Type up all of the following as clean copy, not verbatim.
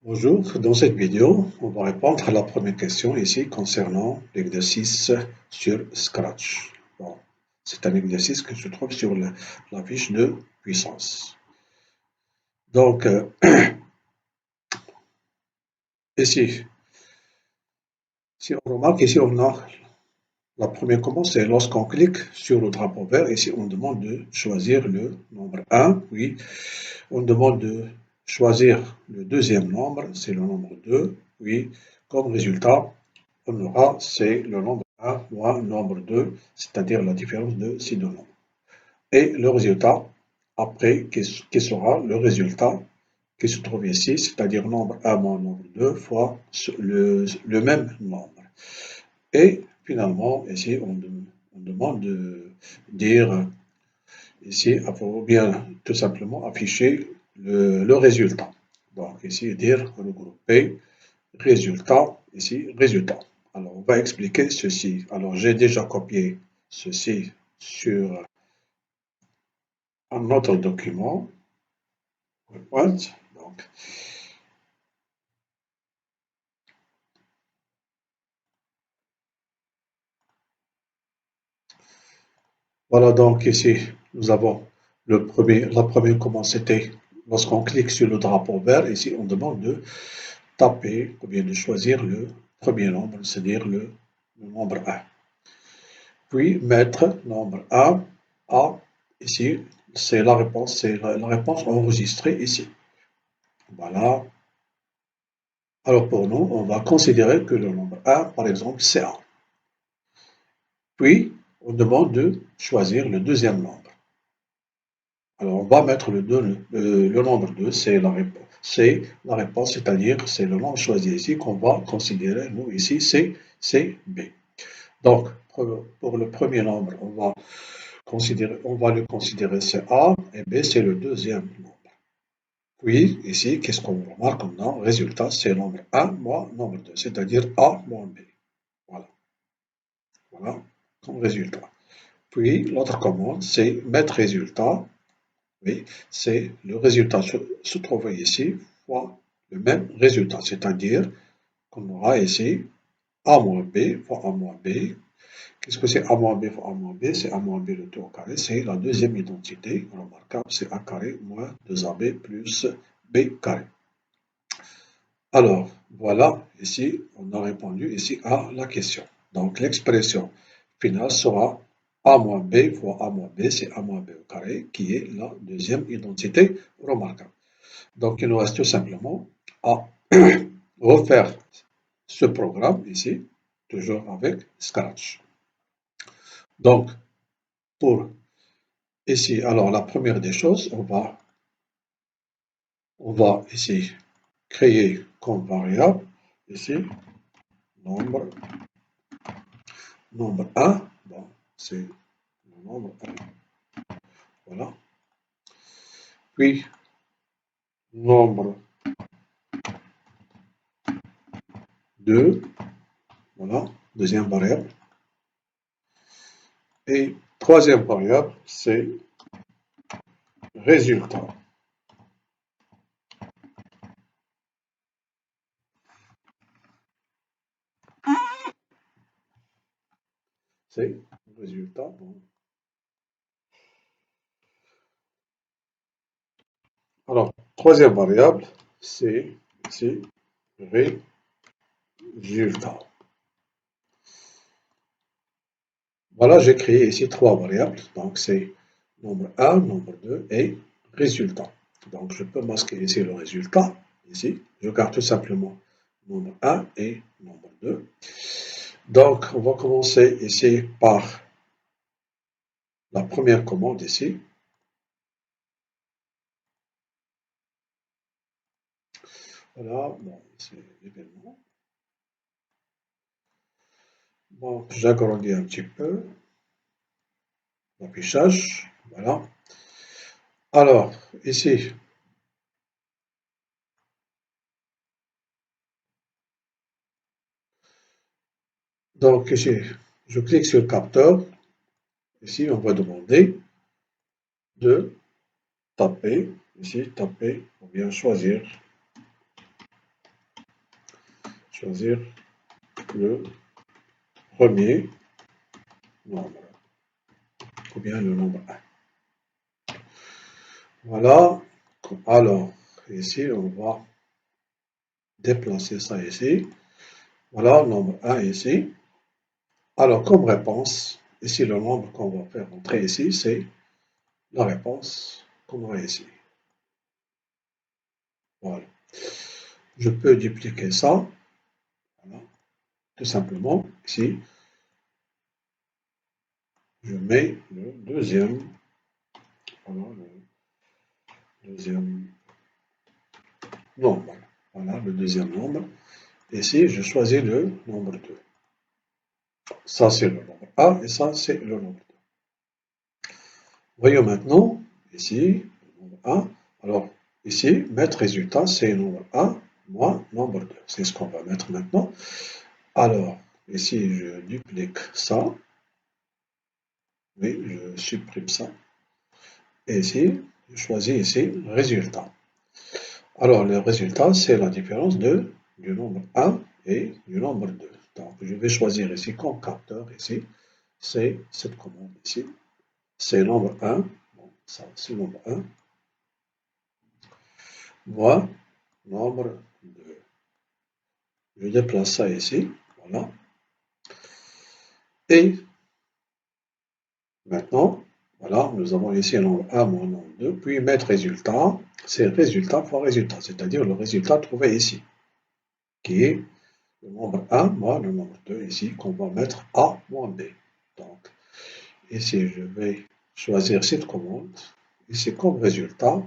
Bonjour, dans cette vidéo, on va répondre à la première question ici concernant l'exercice sur Scratch. Bon, c'est un exercice que se trouve sur la fiche de puissance. Donc, ici, si on remarque, ici on a la première commande, c'est lorsqu'on clique sur le drapeau vert, ici on demande de choisir le nombre 1, puis on demande de choisir le deuxième nombre, c'est le nombre 2, puis comme résultat, on aura, c'est le nombre 1 moins le nombre 2, c'est-à-dire la différence de ces deux nombres. Et le résultat, après, qui sera le résultat qui se trouve ici, c'est-à-dire nombre 1 moins nombre 2 fois le même nombre. Et finalement, ici, on demande de dire, ici, il faut bien tout simplement afficher le résultat. Donc ici, dire regrouper résultat, ici, résultat. Alors, on va expliquer ceci. Alors, j'ai déjà copié ceci sur un autre document. Donc, voilà, donc ici, nous avons la première commande, c'était lorsqu'on clique sur le drapeau vert, ici, on demande de taper ou bien de choisir le premier nombre, c'est-à-dire le nombre 1. Puis mettre nombre 1 à, ici, c'est la réponse enregistrée ici. Voilà. Alors pour nous, on va considérer que le nombre 1, par exemple, c'est 1. Puis, on demande de choisir le deuxième nombre. Alors on va mettre le nombre 2, c'est la réponse, c'est-à-dire c'est le nombre choisi ici qu'on va considérer, nous ici, c'est B. Donc, pour le premier nombre, on va le considérer c'est A, et B c'est le deuxième nombre. Puis, ici, qu'est-ce qu'on remarque maintenant? Résultat, c'est nombre 1 moins nombre 2, c'est-à-dire A moins B. Voilà. Voilà, comme résultat. Puis, l'autre commande, c'est mettre résultat. Oui, c'est le résultat se trouve ici fois le même résultat, c'est-à-dire qu'on aura ici A moins B fois A moins B. Qu'est-ce que c'est A moins B fois A moins B? C'est A moins B le tout au carré, c'est la deuxième identité remarquable, c'est A carré moins 2AB plus B carré. Alors, voilà, ici, on a répondu ici à la question. Donc, l'expression finale sera A moins B fois A moins B, c'est A moins B au carré, qui est la deuxième identité remarquable. Donc, il nous reste tout simplement à refaire ce programme ici, toujours avec Scratch. Donc, pour ici, alors la première des choses, on va ici créer comme variable, ici, nombre, nombre 1, bon, c'est le nombre 1, voilà. Puis, nombre 2, voilà, deuxième variable. Et troisième variable, c'est résultat. C'est résultat. Bon. Alors, troisième variable, c'est ici résultat. Voilà, j'ai créé ici trois variables. Donc, c'est nombre 1, nombre 2 et résultat. Donc, je peux masquer ici le résultat. Ici, je garde tout simplement nombre 1 et nombre 2. Donc, on va commencer ici par la première commande ici. Voilà, bon, c'est l'événement. Bon, j'agrandis un petit peu l'affichage. Voilà. Alors, ici, donc ici, je clique sur le capteur. Ici, on va demander de taper, ici, taper, ou bien choisir choisir le premier nombre, ou bien le nombre 1. Voilà. Alors, ici, on va déplacer ça ici. Voilà, le nombre 1 ici. Alors, comme réponse, ici, le nombre qu'on va faire entrer ici, c'est la réponse qu'on aura ici. Voilà. Je peux dupliquer ça. Voilà. Tout simplement, ici, je mets le deuxième. Voilà, le deuxième nombre. Voilà, le deuxième nombre. Ici, je choisis le nombre 2. Ça, c'est le nombre 1 et ça, c'est le nombre 2. Voyons maintenant, ici, le nombre 1. Alors, ici, mettre résultat, c'est nombre 1 moins nombre 2. C'est ce qu'on va mettre maintenant. Alors, ici, je duplique ça. Oui, je supprime ça. Et ici, je choisis ici résultat. Alors, le résultat, c'est la différence du nombre 1 et du nombre 2. Donc, je vais choisir ici comme capteur, ici, c'est cette commande ici. C'est nombre 1. Bon, ça, c'est nombre 1. Moi, nombre 2. Je déplace ça ici. Voilà. Et maintenant, voilà, nous avons ici un nombre 1 moins nombre 2. Puis mettre résultat, c'est résultat fois résultat, c'est-à-dire le résultat trouvé ici, qui est le nombre 1 moins le nombre 2 ici, qu'on va mettre A moins B. Donc, ici, je vais choisir cette commande. Ici, comme résultat,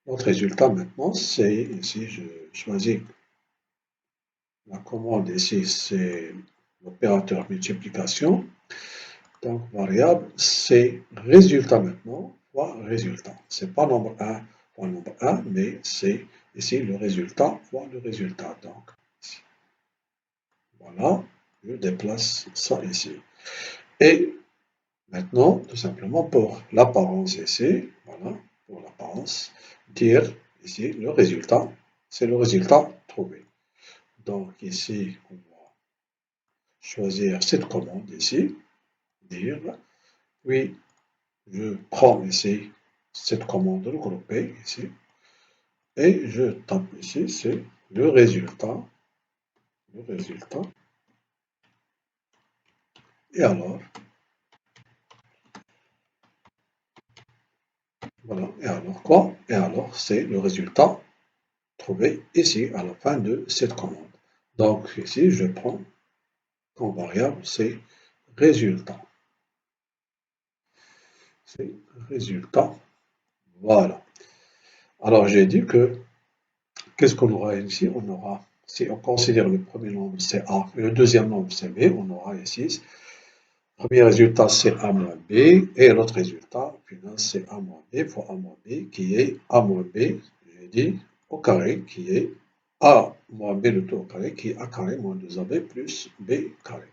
notre résultat maintenant, c'est ici, je choisis la commande ici, c'est l'opérateur multiplication. Donc, variable, c'est résultat maintenant, fois résultat. Ce n'est pas nombre 1 fois nombre 1, mais c'est ici le résultat fois le résultat. Donc, ici. Voilà, je déplace ça ici. Et maintenant, tout simplement, pour l'apparence ici, voilà, pour l'apparence, dire ici le résultat, c'est le résultat trouvé. Donc ici, on va choisir cette commande ici, dire, puis je prends ici cette commande regroupée ici, et je tape ici, c'est le résultat, et alors, voilà, et alors quoi? Et alors, c'est le résultat trouvé ici à la fin de cette commande. Donc ici, je prends comme variable, c'est résultat. C'est résultat. Voilà. Alors j'ai dit que, qu'est-ce qu'on aura ici? On aura, si on considère le premier nombre c'est A, et le deuxième nombre c'est B, on aura ici, le premier résultat c'est A moins B, et l'autre résultat final c'est A moins B fois A moins B, qui est A moins B, j'ai dit, au carré, qui est A moins B le tout au carré, qui est A carré moins 2AB plus B carré.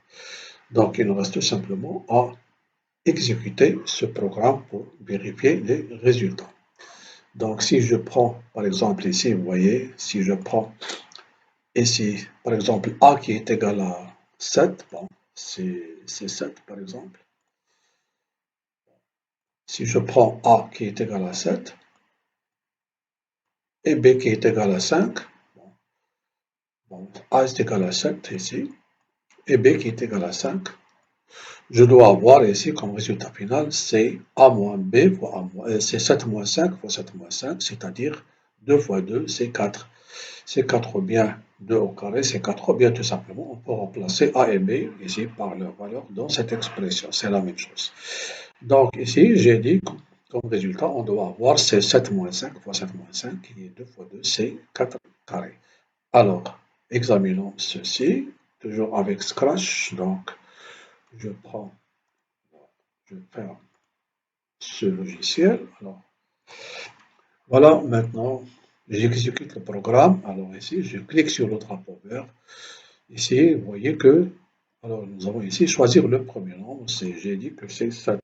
Donc il nous reste tout simplement à exécuter ce programme pour vérifier les résultats. Donc si je prends par exemple ici, vous voyez, si je prends ici par exemple A qui est égal à 7, bon, c'est 7 par exemple. Si je prends A qui est égal à 7 et B qui est égal à 5, bon, A est égal à 7 ici et B qui est égal à 5, je dois avoir ici comme résultat final, c'est A moins B fois A moins, c'est 7 moins 5 fois 7 moins 5, c'est-à-dire 2 fois 2, c'est 4. C'est 4 ou bien 2 au carré, c'est 4 ou bien tout simplement, on peut remplacer A et B ici par leur valeur dans cette expression, c'est la même chose. Donc ici, j'ai dit comme résultat, on doit avoir c'est 7 moins 5 fois 7 moins 5, qui est 2 fois 2, c'est 4 carré. Alors, examinons ceci, toujours avec Scratch, donc je prends, je ferme ce logiciel. Alors, voilà, maintenant, j'exécute le programme. Alors ici, je clique sur le drapeau vert. Ici, vous voyez que, alors nous avons ici choisir le premier nombre, j'ai dit que c'est 7.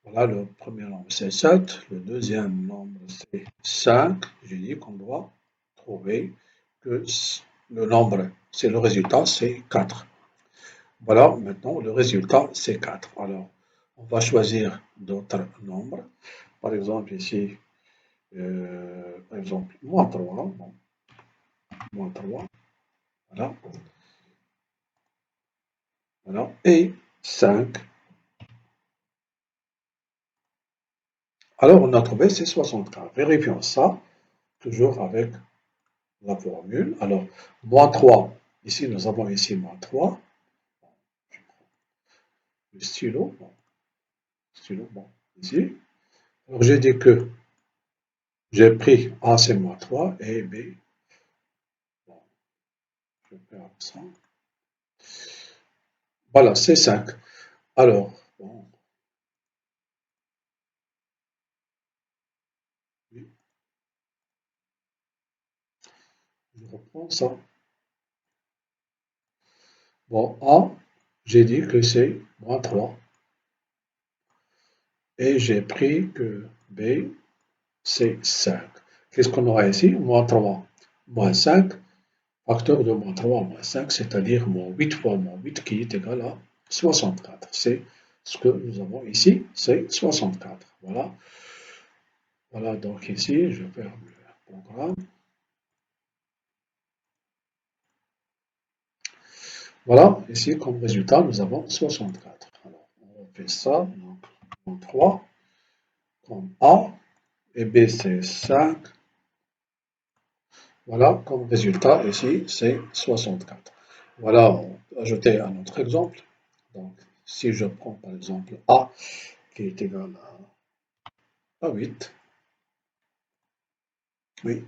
Voilà, le premier nombre c'est 7, le deuxième nombre c'est 5. J'ai dit qu'on doit trouver que le nombre, c'est le résultat, c'est 4. Voilà, maintenant le résultat, c'est 4. Alors, on va choisir d'autres nombres. Par exemple, ici, par exemple, moins 3. Bon, moins 3. Voilà, voilà. Et 5. Alors, on a trouvé, c'est 64. Vérifions ça, toujours avec la formule. Alors, moins 3. Ici, nous avons ici moins 3. Le stylo, bon, ici. Alors, j'ai dit que j'ai pris A, c'est moins 3, et B, bon, je perds ça. Voilà, c'est 5. Alors, bon, oui, je reprends ça. Bon, A, j'ai dit que c'est moins 3. Et j'ai pris que B, c'est 5. Qu'est-ce qu'on aura ici? Moins 3, moins 5. Facteur de moins 3 moins 5, c'est-à-dire moins 8 fois moins 8 qui est égal à 64. C'est ce que nous avons ici, c'est 64. Voilà. Voilà, donc ici, je ferme le programme. Voilà, ici, comme résultat, nous avons 64. Alors, on fait ça, donc, moins 3, comme A, et B, c'est 5. Voilà, comme résultat, ici, c'est 64. Voilà, on peut ajouter un autre exemple. Donc, si je prends par exemple A qui est égal à 8, oui,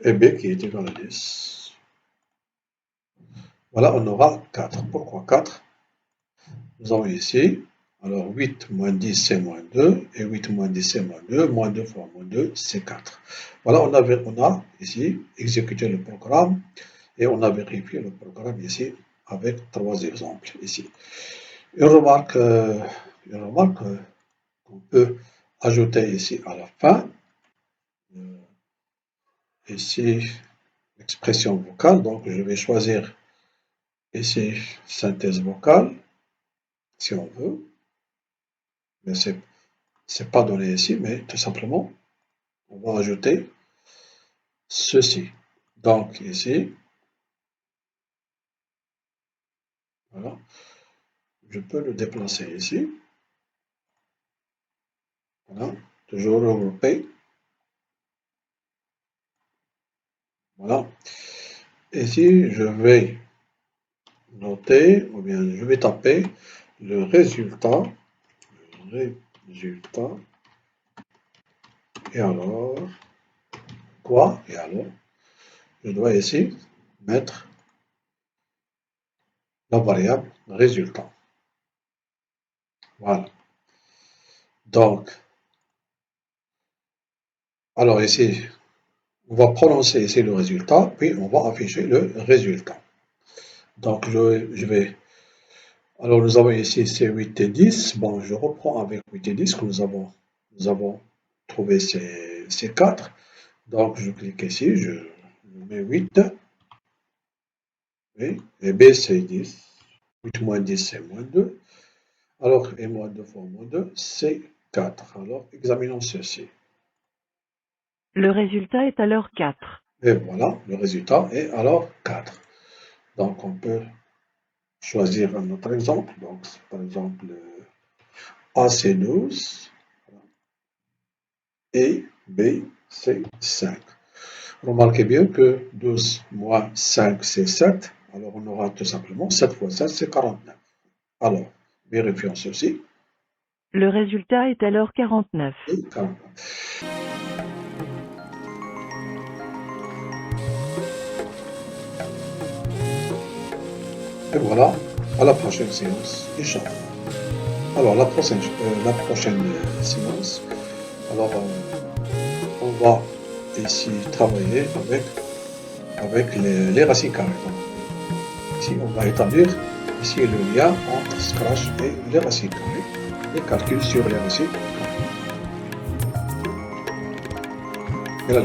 et B qui est égal à 10. Voilà, on aura 4. Pourquoi 4? Nous avons ici, alors 8 moins 10 c'est moins 2, et 8 moins 10 c'est moins 2 fois moins 2 c'est 4. Voilà, on a ici exécuté le programme, et on a vérifié le programme ici avec 3 exemples ici. Une remarque, qu'on peut ajouter ici à la fin, ici l'expression vocale, donc je vais choisir ici synthèse vocale, si on veut, mais c'est pas donné ici, mais tout simplement, on va ajouter ceci. Donc ici, voilà, je peux le déplacer ici, voilà, toujours regrouper, voilà. Ici, je vais noter, ou bien je vais taper le résultat, et alors, quoi? Et alors, je dois ici mettre la variable résultat. Voilà. Donc, alors ici, on va prononcer ici le résultat, puis on va afficher le résultat. Donc, je vais. Alors, nous avons ici c'est 8 et 10. Bon, je reprends avec 8 et 10 que nous avons trouvé ces 4. Donc, je clique ici, je mets 8. Oui, et B c'est 10. 8 moins 10 c'est moins 2. Alors, et moins 2 fois moins 2, c'est 4. Alors, examinons ceci. Le résultat est alors 4. Et voilà, le résultat est alors 4. Donc, on peut choisir un autre exemple. Donc, par exemple, A, c'est 12 et B, c'est 5. Remarquez bien que 12 moins 5, c'est 7. Alors, on aura tout simplement 7 fois 7, c'est 49. Alors, vérifions ceci. Le résultat est alors 49. Et 49. Et voilà, à la prochaine séance, Inch'Allah. Alors, la prochaine séance, alors, on va ici travailler avec les racines carrées. Donc, ici, on va établir ici le lien entre Scratch et les racines carrées, les calculs sur les racines carrées. Et là,